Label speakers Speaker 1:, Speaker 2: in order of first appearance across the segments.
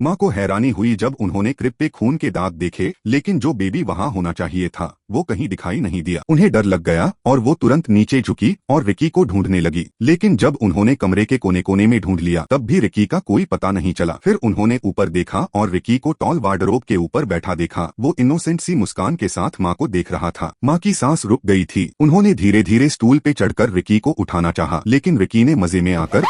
Speaker 1: माँ को हैरानी हुई जब उन्होंने क्रिब पे खून के दाग देखे, लेकिन जो बेबी वहाँ होना चाहिए था वो कहीं दिखाई नहीं दिया। उन्हें डर लग गया और वो तुरंत नीचे झुकी और रिकी को ढूंढने लगी, लेकिन जब उन्होंने कमरे के कोने कोने में ढूंढ लिया तब भी रिकी का कोई पता नहीं चला। फिर उन्होंने ऊपर देखा और रिकी को टॉल वार्डरोब के ऊपर बैठा देखा। वो इनोसेंट सी मुस्कान के साथ माँ को देख रहा था। माँ की सांस रुक गई थी। उन्होंने धीरे धीरे स्टूल पे चढ़कर रिकी को उठाना चाहा, लेकिन रिकी ने मजे में आकर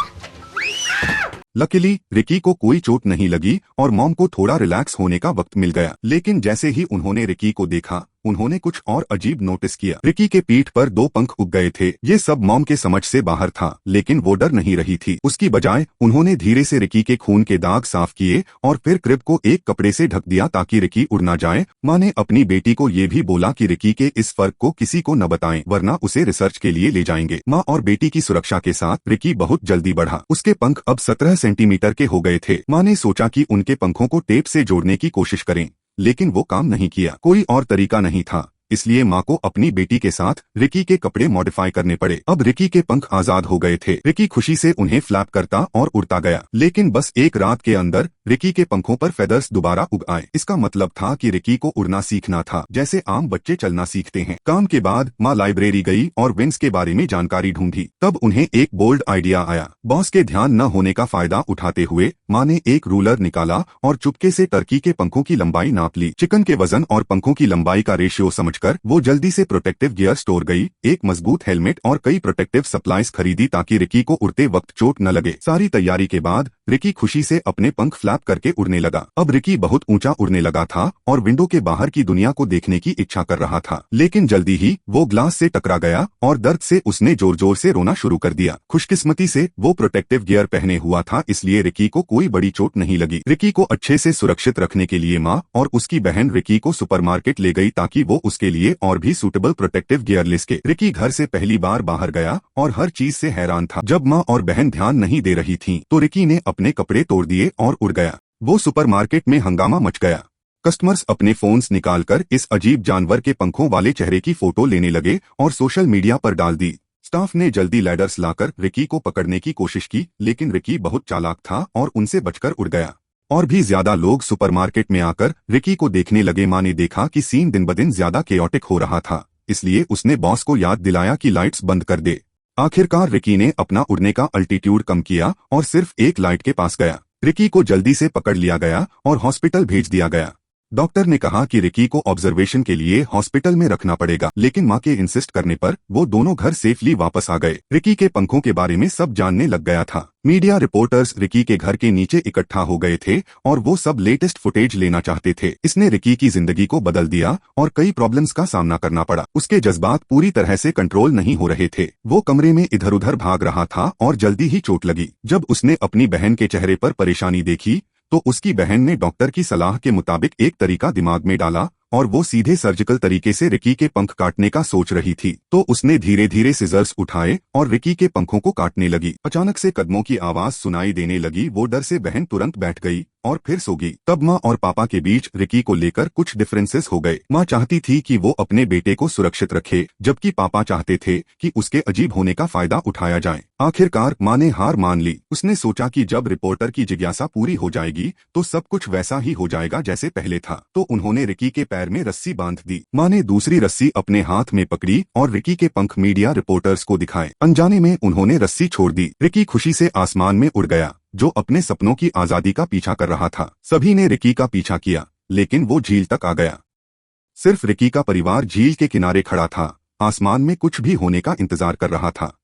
Speaker 1: लकीली रिकी को कोई चोट नहीं लगी और मॉम को थोड़ा रिलैक्स होने का वक्त मिल गया। लेकिन जैसे ही उन्होंने रिकी को देखा उन्होंने कुछ और अजीब नोटिस किया। रिकी के पीठ पर 2 पंख उग गए थे। ये सब मॉम के समझ से बाहर था, लेकिन वो डर नहीं रही थी। उसकी बजाय उन्होंने धीरे से रिकी के खून के दाग साफ किए और फिर क्रिब को एक कपड़े से ढक दिया ताकि रिकी उड़ ना जाए। माँ ने अपनी बेटी को ये भी बोला कि रिकी के इस फर्क को किसी को न बताएं, वरना उसे रिसर्च के लिए ले जाएंगे। माँ और बेटी की सुरक्षा के साथ रिकी बहुत जल्दी बढ़ा। उसके पंख अब 17 सेंटीमीटर के हो गए थे। माँ ने सोचा कि उनके पंखों को टेप से जोड़ने की कोशिश करें, लेकिन वो काम नहीं किया। कोई और तरीका नहीं था, इसलिए माँ को अपनी बेटी के साथ रिकी के कपड़े मॉडिफाई करने पड़े। अब रिकी के पंख आजाद हो गए थे। रिकी खुशी से उन्हें फ्लैप करता और उड़ता गया, लेकिन बस एक रात के अंदर रिकी के पंखों पर फेदर्स दोबारा उग आए। इसका मतलब था कि रिकी को उड़ना सीखना था, जैसे आम बच्चे चलना सीखते हैं। काम के बाद माँ लाइब्रेरी गई और विंग्स के बारे में जानकारी ढूंढी। तब उन्हें एक बोल्ड आइडिया आया। बॉस के ध्यान न होने का फायदा उठाते हुए माँ ने एक रूलर निकाला और चुपके से टर्की के पंखों की लंबाई नाप ली। चिकन के वजन और पंखों की लंबाई का रेशियो समझकर वो जल्दी से प्रोटेक्टिव गियर स्टोर गई, एक मजबूत हेलमेट और कई प्रोटेक्टिव सप्लाईज खरीदी ताकि रिकी को उड़ते वक्त चोट न लगे। सारी तैयारी के बाद रिकी खुशी से अपने पंख फ्लैप करके उड़ने लगा। अब रिकी बहुत ऊंचा उड़ने लगा था और विंडो के बाहर की दुनिया को देखने की इच्छा कर रहा था, लेकिन जल्दी ही वो ग्लास से टकरा गया और दर्द से उसने जोर जोर से रोना शुरू कर दिया। खुशकिस्मती से वो प्रोटेक्टिव गियर पहने हुआ था, इसलिए रिकी को कोई बड़ी चोट नहीं लगी। रिकी को अच्छे से सुरक्षित रखने के लिए माँ और उसकी बहन रिकी को सुपरमार्केट ले गई ताकि वो उसके लिए और भी सूटेबल प्रोटेक्टिव गियर ले सके। रिकी घर से पहली बार बाहर गया और हर चीज से हैरान था। जब माँ और बहन ध्यान नहीं दे रही थीं, तो रिकी ने अपने कपड़े तोड़ दिए और उड़ गया। वो सुपरमार्केट में हंगामा मच गया। कस्टमर्स अपने फोन्स निकालकर इस अजीब जानवर के पंखों वाले चेहरे की फोटो लेने लगे और सोशल मीडिया पर डाल दी। स्टाफ ने जल्दी लैडर्स लाकर रिकी को पकड़ने की कोशिश की, लेकिन रिकी बहुत चालाक था और उनसे बचकर उड़ गया। और भी ज्यादा लोग सुपरमार्केट में आकर रिकी को देखने लगे। माँ ने देखा कि सीन दिन ब दिन ज्यादा केओटिक हो रहा था, इसलिए उसने बॉस को याद दिलाया कि लाइट्स बंद कर दे। आखिरकार रिकी ने अपना उड़ने का अल्टीट्यूड कम किया और सिर्फ एक लाइट के पास गया। रिकी को जल्दी से पकड़ लिया गया और हॉस्पिटल भेज दिया गया। डॉक्टर ने कहा कि रिकी को ऑब्जर्वेशन के लिए हॉस्पिटल में रखना पड़ेगा, लेकिन माँ के इंसिस्ट करने पर वो दोनों घर सेफली वापस आ गए। रिकी के पंखों के बारे में सब जानने लग गया था। मीडिया रिपोर्टर्स रिकी के घर के नीचे इकट्ठा हो गए थे और वो सब लेटेस्ट फुटेज लेना चाहते थे। इसने रिकी की जिंदगी को बदल दिया और कई प्रॉब्लम्स का सामना करना पड़ा। उसके जज्बात पूरी तरह से कंट्रोल नहीं हो रहे थे। वो कमरे में इधर उधर भाग रहा था और जल्दी ही चोट लगी। जब उसने अपनी बहन के चेहरे पर परेशानी देखी तो उसकी बहन ने डॉक्टर की सलाह के मुताबिक एक तरीका दिमाग में डाला और वो सीधे सर्जिकल तरीके से रिकी के पंख काटने का सोच रही थी। तो उसने धीरे धीरे सिजर्स उठाए और रिकी के पंखों को काटने लगी। अचानक से कदमों की आवाज सुनाई देने लगी। वो डर से बहन तुरंत बैठ गई और फिर सो गई। तब माँ और पापा के बीच रिकी को लेकर कुछ डिफरेंसेस हो गए। माँ चाहती थी कि वो अपने बेटे को सुरक्षित रखे, जबकि पापा चाहते थे कि उसके अजीब होने का फायदा उठाया जाए। आखिरकार माँ ने हार मान ली। उसने सोचा कि जब रिपोर्टर की जिज्ञासा पूरी हो जाएगी तो सब कुछ वैसा ही हो जाएगा जैसे पहले था। तो उन्होंने रिकी के पैर में रस्सी बांध दी। माँ ने दूसरी रस्सी अपने हाथ में पकड़ी और रिकी के पंख मीडिया रिपोर्टर्स को दिखाए। अनजाने में उन्होंने रस्सी छोड़ दी। रिकी खुशी से आसमान में उड़ गया, जो अपने सपनों की आजादी का पीछा कर रहा था। सभी ने रिकी का पीछा किया, लेकिन वो झील तक आ गया। सिर्फ रिकी का परिवार झील के किनारे खड़ा था, आसमान में कुछ भी होने का इंतजार कर रहा था।